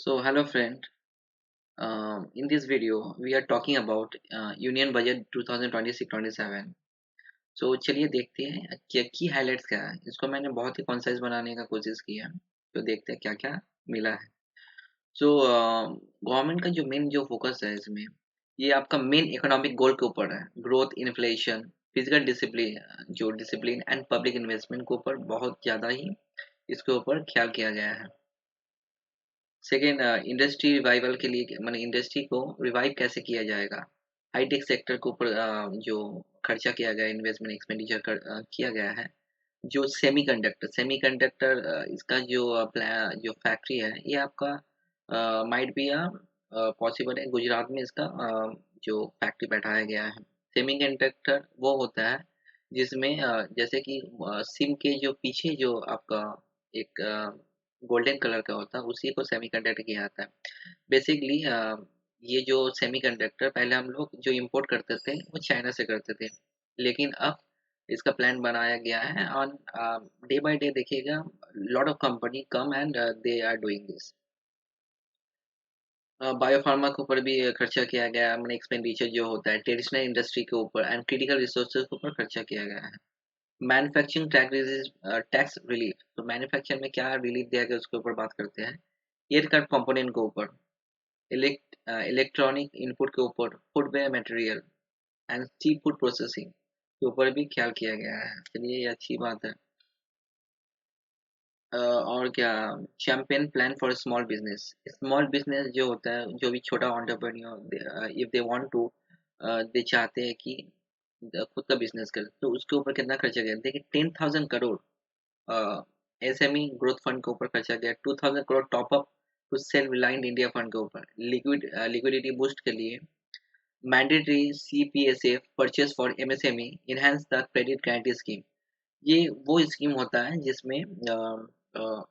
Hello friend. In this video, we are talking about Union Budget 2026-27. चलिए देखते हैं क्या की हाइलाइट्स क्या है। इसको मैंने बहुत ही कॉन्साइज बनाने का कोशिश किया। तो देखते हैं क्या क्या मिला है। गवर्नमेंट का जो मेन जो फोकस है इसमें, ये आपका मेन इकोनॉमिक गोल के ऊपर है। ग्रोथ, इन्फ्लेशन, फिजिकल डिसिप्लिन, जो डिसिप्लिन एंड पब्लिक इन्वेस्टमेंट के ऊपर बहुत ज़्यादा ही इसके ऊपर ख्याल किया गया है। सेकेंड, इंडस्ट्री रिवाइवल के लिए माने इंडस्ट्री को रिवाइव कैसे किया जाएगा। हाईटेक सेक्टर के ऊपर जो खर्चा किया गया, इन्वेस्टमेंट एक्सपेंडिचर किया गया है। जो सेमीकंडक्टर इसका जो प्लान जो फैक्ट्री है, ये आपका माइट बी पॉसिबल है गुजरात में इसका जो फैक्ट्री बैठाया गया है। सेमीकंडक्टर वो होता है जिसमें जैसे कि सिम के जो पीछे जो आपका एक गोल्डन कलर का होता है, उसी को सेमीकंडक्टर किया जाता है। बेसिकली ये जो सेमीकंडक्टर पहले हम लोग जो इंपोर्ट करते थे वो चाइना से करते थे, लेकिन अब इसका प्लान बनाया गया है। ऑन डे बाय डे देखिएगा, lot of company come and they are doing this. Biopharma के ऊपर भी खर्चा किया गया है। मैंने एक्सपेंडिचर जो होता है ट्रेडिशनल इंडस्ट्री के ऊपर एंड क्रिटिकल रिसोर्सेज के ऊपर खर्चा किया गया है। मैन्युफैक्चरिंग टैक्स रिलीफ, तो मैन्युफैक्चर में क्या रिलीफ दिया गया उसके ऊपर बात करते हैं। एयरक्राफ्ट कंपोनेंट के ऊपर, इलेक्ट्रॉनिक इनपुट के ऊपर, footwear material and sea food processing के ऊपर भी ख्याल किया गया है। चलिए ये अच्छी बात है। और क्या, champion plan for small business जो होता है, जो भी छोटा entrepreneur, if they want to, they चाहते हैं कि खुद का बिजनेस करें, तो उसके ऊपर कितना खर्चा गया देखिए। 10,000 करोड़ एसएमई ग्रोथ फंड के ऊपर खर्चा गया। 2,000 crore top up to self reliant India fund के ऊपर, लिक्विडिटी बूस्ट के लिए। Mandatory CPSF purchase for MSME, enhance the credit guarantee scheme. ये वो स्कीम होता है जिसमें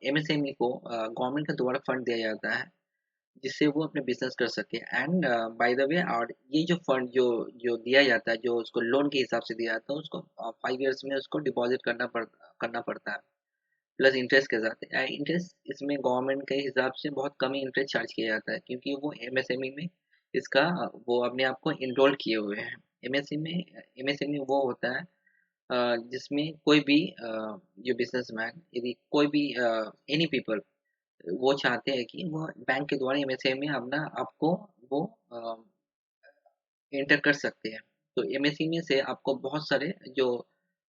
एमएसएमई को गवर्नमेंट के द्वारा फंड दिया जाता है, जिससे वो अपने बिजनेस कर सके। एंड बाय द वे, और ये जो फंड जो जो दिया जाता है, जो उसको लोन के हिसाब से दिया जाता है, उसको 5 ईयर्स में उसको डिपॉजिट करना पड़ता है, प्लस इंटरेस्ट के साथ। इंटरेस्ट इसमें गवर्नमेंट के हिसाब से बहुत कम ही इंटरेस्ट चार्ज किया जाता है, क्योंकि वो एमएसएमई में इसका वो अपने आप को इनरोल किए हुए हैं। एमएसएमई वो होता है जिसमें कोई भी जो बिजनेसमैन, यदि कोई भी एनी पीपल वो चाहते हैं कि वो बैंक के द्वारा एमएसएमई में अपना आपको वो एंटर कर सकते हैं। तो एमएसएमई से आपको बहुत सारे जो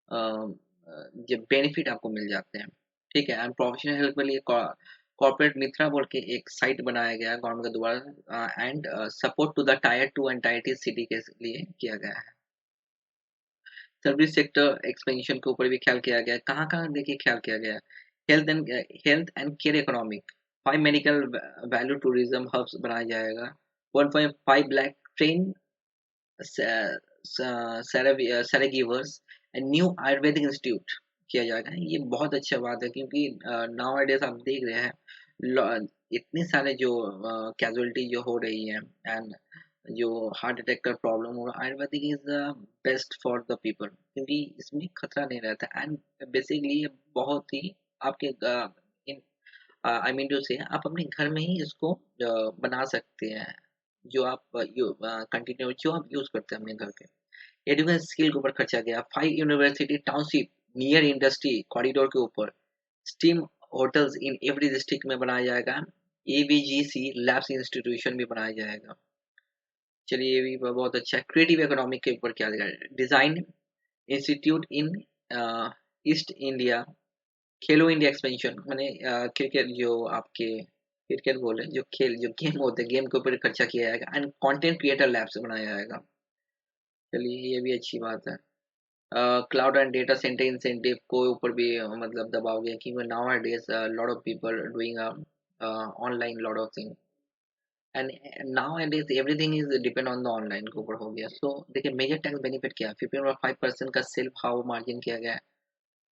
बेनिफिट आपको मिल जाते हैं। ठीक है। एंड प्रोफेशनल हेल्प के लिए कॉर्पोरेट मित्रा बोल के एक साइट बनाया गया है गवर्नमेंट के द्वारा, and support to the tier 2 and tier 3 city के लिए किया गया है। सर्विस सेक्टर एक्सपेंशन के ऊपर भी ख्याल किया गया है। कहाँ-कहाँ देखिए ख्याल किया गया है। Health and care economic, 5 medical value tourism hubs बनाया जाएगा। 1.5 lakh train caregivers and new Ayurvedic institute किया जाएगा। ये बहुत अच्छा बात है, क्योंकि नाउअडेज आप देख रहे हैं इतने सारे जो कैजुअलिटी जो हो रही है, एंड जो हार्ट अटैक का प्रॉब्लम हो रहा है, Ayurvedic is the best for the people, क्योंकि इसमें खतरा नहीं रहता। एंड बेसिकली ये बहुत ही आपके आई मीन टू से आप अपने घर में ही इसको बना सकते हैं, जो आप कंटिन्यू जो आप यूज करते हैं अपने घर के। एजुकेशन स्किल के ऊपर खर्चा गया। 5 university township near industry corridor के ऊपर, steam hotels in every district में बनाया जाएगा। एवीजीसी लैब्स इंस्टीट्यूशन भी बनाया जाएगा। चलिए ये भी बहुत अच्छा है। क्रिएटिव इकोनॉमिक के ऊपर क्या दिया है? डिजाइन इंस्टीट्यूट इन ईस्ट इंडिया, खेलो इंडिया एक्सपेंशन, मैंने क्रिकेट जो आपके क्रिकेट बोले जो खेल जो गेम होते हैं, गेम के ऊपर खर्चा किया जाएगा। एंड कंटेंट क्रिएटर लैब्स बनाया जाएगा। चलिए ये भी अच्छी बात है। Cloud and data centre incentive को ऊपर भी मतलब दबाव गया, कि now days lot of people doing online lot of thing, and now days everything is depend on the online के ऊपर हो गया। सो देखिए मेजर टैक्स बेनिफिट क्या है। 15.5% का सेल्फ हाउ मार्जिन किया गया है।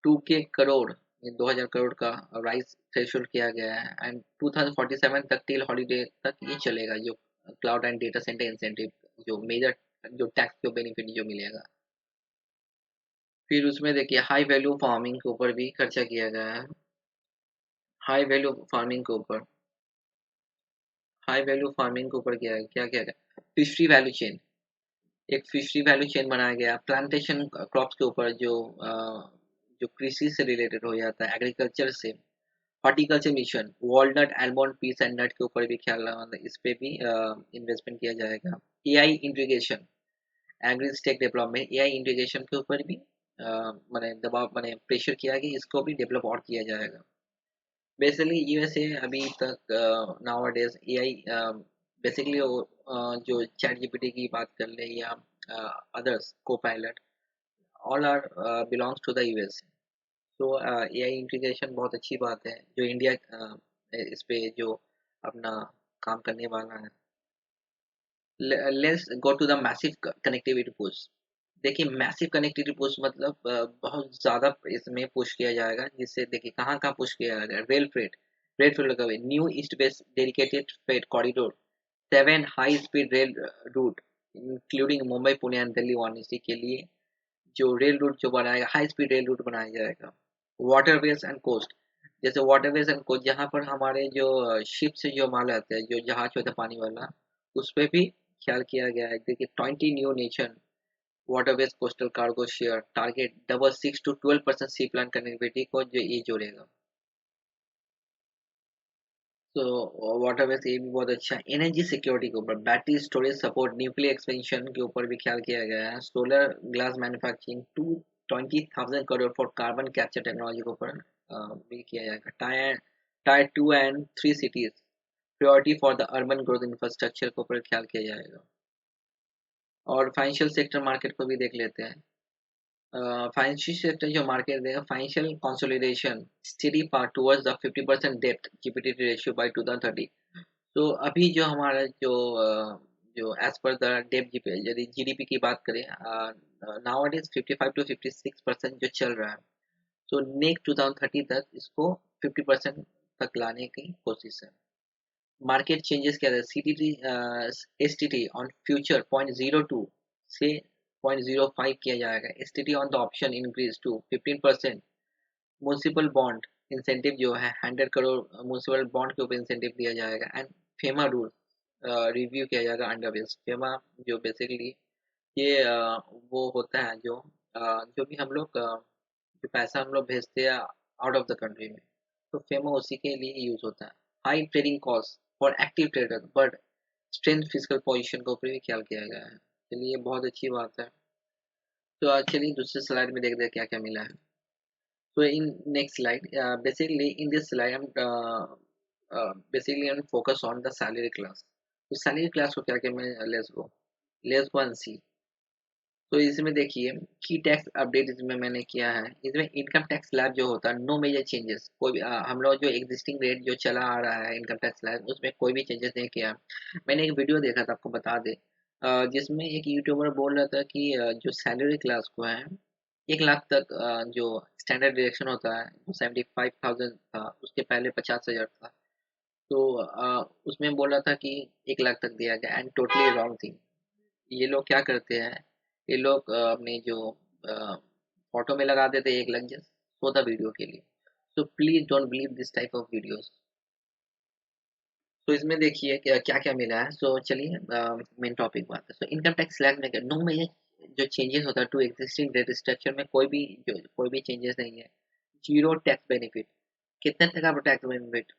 2K करोड़, 2,000 करोड़ का राइस थ्रेशोल्ड किया गया है। एंड 2047 तक टिल हॉलीडे तक ये चलेगा, जो cloud and data centre incentive, जो मेजर जो टैक्स जो बेनिफिट जो मिलेगा। फिर उसमें देखिए हाई वैल्यू फार्मिंग के ऊपर भी खर्चा किया गया है। हाई वैल्यू फार्मिंग के ऊपर हाई वैल्यू फार्मिंग के ऊपर किया है, क्या किया गया, फिशरी वैल्यू चेन, एक फिशरी वैल्यू चेन बनाया गया, प्लांटेशन क्रॉप्स के ऊपर जो कृषि से रिलेटेड हो जाता है, एग्रीकल्चर से, horticulture mission, walnut, almond, peas and nut के ऊपर भी ख्याल इस पे भी इन्वेस्टमेंट किया जाएगा। AI integration, agree-take development, AI integration के ऊपर भी माने दबाव माने प्रेशर किया कि इसको भी डेवलप और किया जाएगा। बेसिकली यूएसए अभी तक नाउअडेज एआई बेसिकली जो चैट जीपीटी की बात कर ले या others Copilot, all are belongs to the US. तो एआई इंटीग्रेशन बहुत अच्छी बात है जो इंडिया इस पे जो अपना काम करने वाला है। Let's go to the massive connectivity push. देखिए मैसिव कनेक्टिविटी पुश मतलब बहुत ज़्यादा इसमें पुश किया जाएगा, जिससे देखिए कहाँ-कहाँ पुश किया जाएगा। रेल फ्रेट लगा हुआ है, new east west dedicated freight corridor, 7 high speed rail route including Mumbai, Pune and Delhi Varanasi के लिए जो रेल रूट जो बनाएगा, हाई स्पीड रेल रूट बनाया जाएगा। वाटरवेज एंड कोस्ट, जैसे वाटरवेज एंड कोस्ट जहाँ पर हमारे जो शिप से जो माल आते हैं, जो जहाज होता है पानी वाला, उस पे भी ख्याल किया गया है। देखिए 20 new nation waterways coastal cargo share target double 6 to 12% sea plan connectivity को जो ये जोड़ेगा। तो वाटरवेज ये भी बहुत अच्छा है। एनर्जी सिक्योरिटी के ऊपर battery storage support, nuclear expansion के ऊपर भी ख्याल किया गया है। Solar glass manufacturing 220,000 crore for carbon capture technology के ऊपर भी किया जाएगा। Tyre 2 and 3 cities priority for the urban growth infrastructure के ऊपर ख्याल किया जाएगा। और फाइनेंशियल सेक्टर मार्केट को भी देख लेते हैं। फाइनेंशियल सेक्टर जो मार्केट देगा, financial consolidation steady part towards the 50% डेब्ट जीपीटी रेशियो बाय 2030। तो अभी जो हमारा जो एज पर द डेब्ट जीपी यदि जीडीपी की बात करें, नाउ इट इज 55 to 56% जो चल रहा है। तो नेक्स्ट 2030 तक इसको 50% तक लाने की कोशिश है। मार्केट चेंजेस क्या है, सीटीटी एसटीटी ऑन फ्यूचर 0.02 से 0.05 किया जाएगा। STT on the option increase to 15%। Municipal bond incentive जो है 100 करोड़ म्युनिसिपल बॉन्ड के ऊपर इंसेंटिव दिया जाएगा। एंड फेमा रूल रिव्यू किया जाएगा अंडर बेस फेमा, जो बेसिकली ये वो होता है जो भी हम लोग जो पैसा हम लोग भेजते हैं आउट ऑफ द कंट्री में, तो फेमा उसी के लिए यूज होता है। High trading cost for active trader but strength physical position के ऊपर भी ख्याल किया गया है। चलिए बहुत अच्छी बात है। तो चलिए दूसरे स्लाइड में देखते हैं क्या क्या मिला है। So in next slide, basically in this slide, I'm focus on the salary class. तो salary class को क्या क्या मैं let's go and see। तो इसमें देखिए की टैक्स अपडेट इसमें मैंने किया है। इसमें इनकम टैक्स स्लैब जो होता है नो मेजर चेंजेस, कोई भी हम लोग जो एग्जिस्टिंग रेट जो चला आ रहा है इनकम टैक्स स्लैब उसमें कोई भी चेंजेस नहीं किया। मैंने एक वीडियो देखा था, आपको बता दे, जिसमें एक यूट्यूबर बोल रहा था कि जो सैलरी क्लास को है 1 लाख तक जो स्टैंडर्ड डिडक्शन होता है वो 75,000 था, उसके पहले 50,000 था। तो उसमें बोला था कि 1 लाख तक दिया गया एंड टोटली रॉन्ग थिंग। ये लोग क्या करते हैं, ये लोग अपने जो फोटो में लगा देते हैं 1 lakh just for the video के लिए। So please don't believe this type of videos. तो इसमें देखिए क्या क्या क्या मिला है। सो चलिए मेन टॉपिक बात है। सो इनकम टैक्स स्लैब में नो में जो चेंजेस होता है टू एग्जिस्टिंग रेट स्ट्रक्चर में कोई भी चेंजेस नहीं है। जीरो टैक्स बेनिफिट, कितने तक आपको टैक्स बेनिफिट,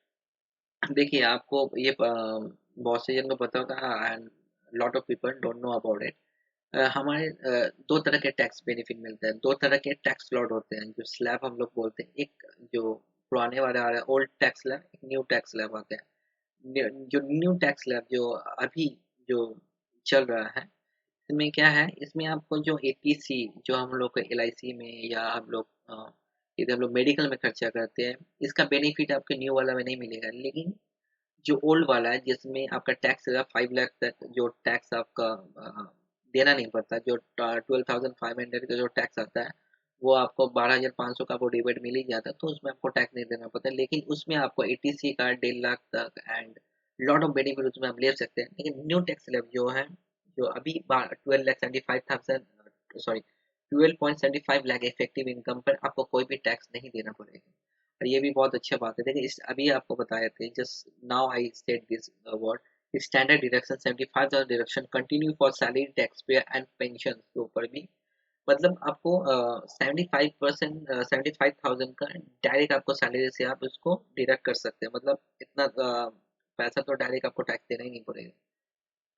देखिए आपको ये बहुत से जन को पता होगा and lot of people don't know about it. हमारे 2 तरह के टैक्स बेनिफिट मिलते हैं, 2 तरह के टैक्स स्लॉट होते हैं, जो स्लैब हम लोग बोलते हैं। एक जो पुराने वाले आ रहा है ओल्ड टैक्स स्लैब, एक न्यू टैक्स स्लैब आते हैं। जो न्यू टैक्स स्लैब जो अभी जो चल रहा है, इसमें क्या है, इसमें आपको जो एटीसी जो हम लोग एलआईसी में या हम लोग इधर हम लोग मेडिकल में खर्चा करते हैं, इसका बेनिफिट आपके न्यू वाला में नहीं मिलेगा। लेकिन जो ओल्ड वाला है जिसमें आपका टैक्स 5 लाख तक जो टैक्स आपका देना नहीं पड़ता, जो 12,500 का जो टैक्स आता है वो आपको 12,500 का वो रिबेट मिल ही जाता है, तो उसमें आपको टैक्स नहीं देना पड़ता। लेकिन उसमें आपको एटीसी का 1.5 लाख तक एंड लॉट ऑफ बेनिफिट उसमें आप ले सकते हैं। लेकिन न्यू टैक्स स्लैब जो है, जो अभी 12,75,000 सॉरी 12.75 लाख इफेक्टिव इनकम पर आपको कोई भी टैक्स नहीं देना पड़ेगा। और ये भी बहुत अच्छा बात है। देखिए इस अभी आपको बताए थे, just now I said this word standard deduction 75,000 deduction continue for salary tax payer and pension के ऊपर भी, मतलब आपको 75% 75,000 का डायरेक्ट आपको सैलरी से आप उसको डिडक्ट कर सकते हैं, मतलब इतना पैसा तो डायरेक्ट आपको टैक्स देना ही नहीं पड़ेगा।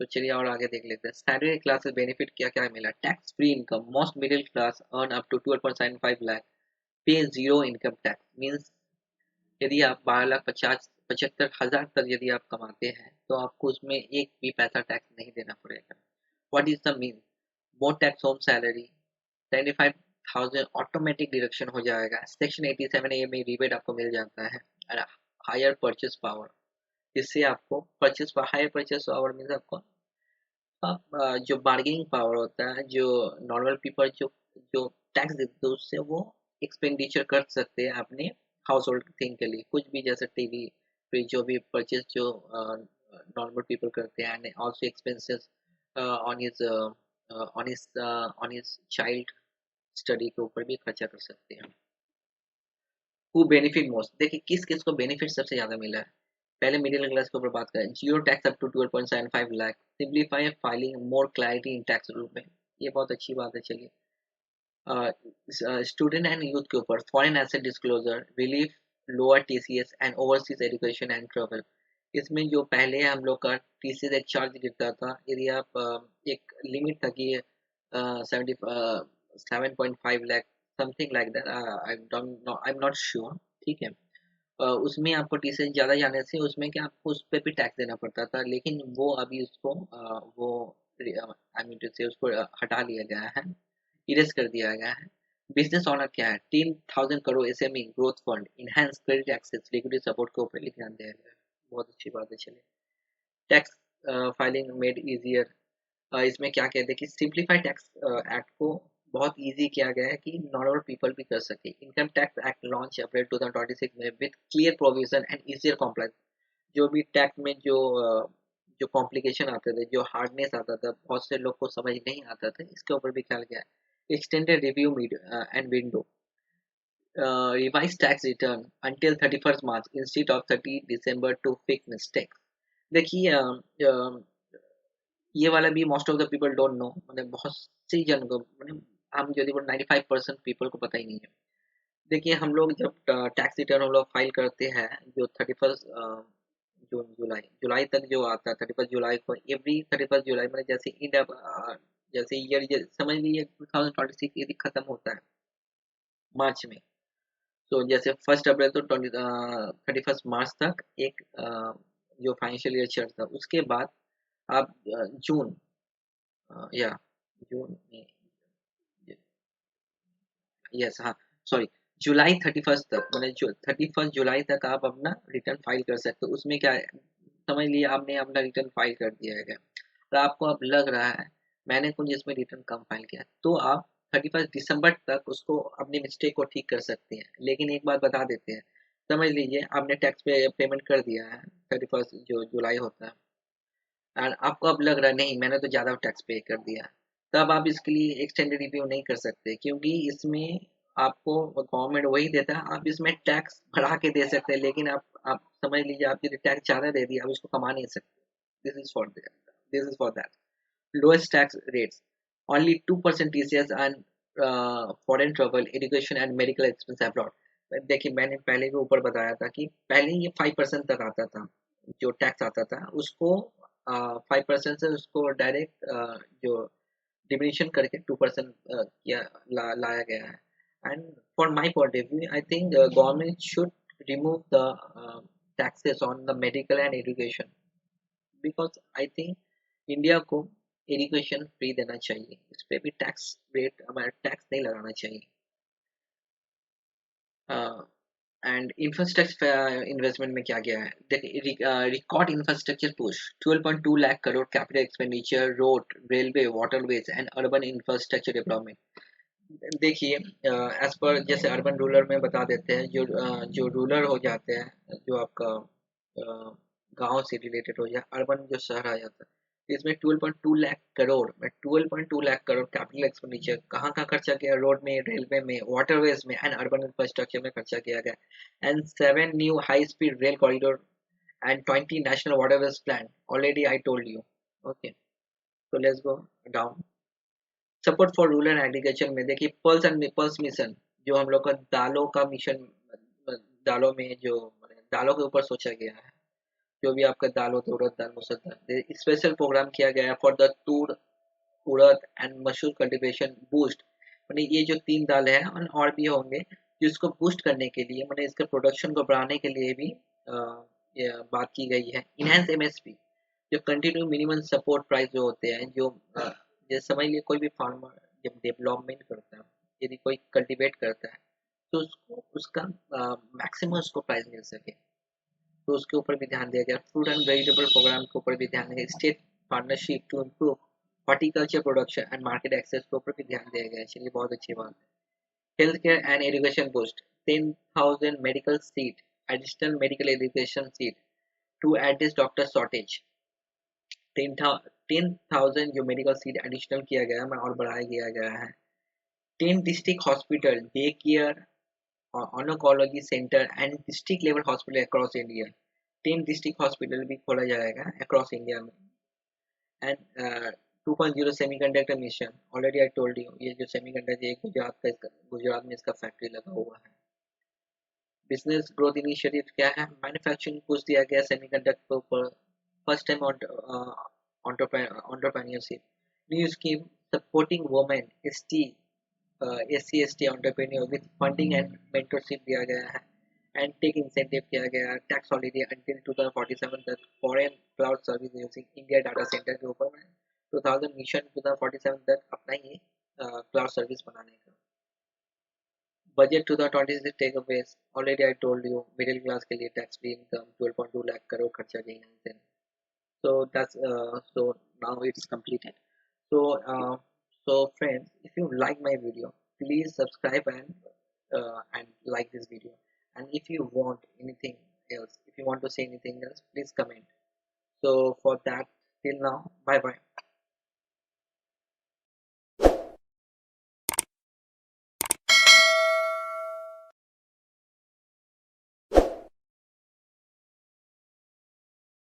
तो चलिए और आगे देख लेते हैं सैलरी क्लास बेनिफिट क्या क्या मिला। Tax free income, most middle class earn up to 12.75 lakh, pay zero income tax, means यदि आप 12,50,75,000 तक यदि आप कमाते हैं तो आपको उसमें एक भी पैसा टैक्स नहीं देना पड़ेगा। What is the mean? More tax home salary, 75,000 automatic deduction हो जाएगा। सेक्शन 87A में रिबेट आपको मिल जाता है। और हायर परचेस पावर, इससे आपको purchase hire purchase power means आपको आप जो बार्गेनिंग पावर होता है, जो नॉर्मल पीपल जो जो टैक्स देते हैं उससे वो एक्सपेंडिचर कर सकते हैं अपने हाउस होल्ड थिंग के लिए, कुछ भी जैसे टीवी फ्रिज जो भी परचेज जो नॉर्मल पीपल करते हैं, and also expenses on his child study के ऊपर भी खर्चा कर सकते हैं। हु बेनिफिट मोस्ट, देखिए किस किस को बेनिफिट सबसे ज्यादा मिला है। पहले मिडिल क्लास के ऊपर बात करें, zero tax up to 12.75 lakh, simplify filing, more clarity in tax rule में, ये बहुत अच्छी बात है। चलिए स्टूडेंट एंड यूथ के ऊपर foreign asset disclosure relief, lower TCS and overseas education and travel. इसमें जो पहले हम लोग का टीसीएस एक चार्ज गिरता था, यदि आप एक लिमिट था कि 7.5 lakh something like that, I am not sure, ठीक है। उसमें आपको टीसीएस ज़्यादा जाने से उसमें क्या आपको उस पे भी टैक्स देना पड़ता था, लेकिन वो अभी उसको वो आई मीन टू से उसको हटा लिया गया है, इरेज कर दिया गया है। बिजनेस ऑनर क्या है, 3,000 crore SME growth fund, enhance credit access, liquidity support के ऊपर ध्यान दिया गया है, बहुत अच्छी बात है। चलिए टैक्स फाइलिंग मेड इजियर, इसमें क्या कहते हैं कि सिंप्लीफाइड टैक्स एक्ट को बहुत इजी किया गया है कि नॉर्मल पीपल भी कर सके। इनकम टैक्स एक्ट लॉन्च अप्रैल 2026 में with clear provision and easier compliance. जो भी टैक्स में जो कॉम्प्लिकेशन आते थे, जो हार्डनेस आता था, बहुत से लोग को समझ नहीं आता था, इसके ऊपर भी ख्याल गया है। Extended review and window, revise tax return until 31st March instead of 30 December to fix mistakes. देखिए ये वाला भी most of the people don't know, मतलब बहुत सी जन को, मतलब हम यदि 95% पीपल को पता ही नहीं है। देखिए हम लोग जब टैक्स रिटर्न हम लोग फाइल करते हैं, जो 31 जून जुलाई जुलाई तक जो आता है, 31 जुलाई को, एवरी 31 जुलाई मतलब जैसे इंडिया जैसे ईयर समझ लीजिए 2026 यदि खत्म होता है मार्च में, तो जैसे 1 अप्रैल तो 31 मार्च तक एक जो फाइनेंशियल ईयर चलता है, उसके बाद आप जून या जून में, यस हाँ, सॉरी, जुलाई 31 तक, मतलब जो 31 जुलाई तक आप अपना रिटर्न फाइल कर सकते हो। उसमें क्या है, समझ लिए आपने अपना रिटर्न फाइल कर दिया है और आपको अब लग रहा है मैंने कुछ इसमें रिटर्न कम फाइल किया, तो आप 31 दिसंबर तक उसको अपनी मिस्टेक को ठीक कर सकते हैं। लेकिन एक बात बता देते हैं, समझ लीजिए आपने टैक्स पेमेंट कर दिया है 31 जो जुलाई होता है, और आपको अब लग रहा है नहीं मैंने तो ज़्यादा टैक्स पे कर दिया, तब आप इसके लिए एक्सटेंडेड रिव्यू नहीं कर सकते, क्योंकि इसमें आपको गवर्नमेंट वही देता है, आप इसमें टैक्स बढ़ा के दे सकते हैं, लेकिन आप समझ लीजिए आप यदि टैक्स ज़्यादा दे दिया, आप उसको कमा नहीं सकते। This is for that lowest tax rates, only 2% TCS and foreign travel, education and medical expense abroad। देखिए मैंने पहले भी ऊपर बताया था कि पहले ये 5% तक आता था, जो टैक्स आता था उसको 5% से उसको डायरेक्ट जो डिमिनिशन करके 2% किया लाया गया है। And for my point of view I think government should remove the taxes on the medical and education, because I think India को एजुकेशन फ्री देना चाहिए, इस पे भी टैक्स रेट हमारा टैक्स नहीं लगाना चाहिए। एंड इंफ्रास्ट्रक्चर इन्वेस्टमेंट में क्या गया है, देखिए record infrastructure push, 12.2 lakh crore capital expenditure, road, railway, waterways and urban infrastructure development. देखिए एज पर जैसे अर्बन रूरल में बता देते हैं, जो रूरल हो जाते हैं, जो आपका गांव से रिलेटेड हो जाए, अर्बन जो शहर आ जाता है, इसमें 12.2 लाख करोड़ में 12.2 लाख करोड़ कैपिटल एक्सपेंडिचर कहाँ कहाँ खर्चा किया, रोड में, रेलवे में, वाटरवेज में एंड अर्बन इंफ्रास्ट्रक्चर में खर्चा किया गया। And 7 new high speed rail corridor and 20 national waterways plan. Already I told you. Okay, so let's go down. Support for rural agriculture में देखिए पल्स मिशन, जो हम लोग का दालों का मिशन, दालों में जो दालों के ऊपर सोचा गया है, जो भी आपका दाल होता है, उड़द दाल, मसूर दाल, स्पेशल प्रोग्राम किया गया है for the Toor, urad and mushroom cultivation boost. मैंने ये जो तीन दाल है और भी होंगे जिसको बूस्ट करने के लिए, मैंने इसके प्रोडक्शन को बढ़ाने के लिए भी ये बात की गई है। इनहेंस एमएसपी, जो कंटिन्यू मिनिमम सपोर्ट प्राइस जो होते हैं, जो जैसे समझ लिए कोई भी फार्मर जब डेवलपमेंट करता है, यदि कोई कल्टीवेट करता है, तो उसको उसका मैक्सिमम उसको प्राइस मिल सके, तो उसके ऊपर भी ध्यान दिया गया। फ्रूट एंड वेजिटेबल प्रोग्राम के ऊपर भी ध्यान दिया गया। State partnership to improve horticulture production and market access के ऊपर भी ध्यान दिया गया है। चलिए, बहुत अच्छी बात है। Health care and education boost, 10,000 medical seat, additional medical education seat to address doctor shortage. 10,000 जो मेडिकल सीट एडिशनल किया गया है और बढ़ाया गया है। 10 district hospital, day care, oncology centre and district level hospital across India. 10 district hospital भी खोला जाएगा अक्रॉस इंडिया में। And 2.0 semiconductor mission, already I told you, ये जो सेमीकंडक्टर है गुजरात में इसका फैक्ट्री लगा हुआ है। बिजनेस ग्रोथ इनिशिएटिव क्या है? मैन्युफैक्चरिंग पुश दिया गया सेमीकंडक्टर के ऊपर, first time entrepreneurship. New scheme supporting women, SC ST entrepreneur with funding and mentorship दिया गया है। एंड टेक इंसेंटिव किया गया, टैक्स हॉलीडे अंटिल 2047 तक foreign cloud service using India data centre के ऊपर में 2000 मिशन 2047 तक अपना ही क्लाउड सर्विस बनाने का। Budget 2026 takeaways, already I told you, middle class के लिए tax free income 12.2 lakh crore खर्चा गई। So that's so now it's completed. So so friends, if you like my video, please subscribe and like this video. And if you want anything else, if you want to say anything else, please comment. So for that, till now, bye bye.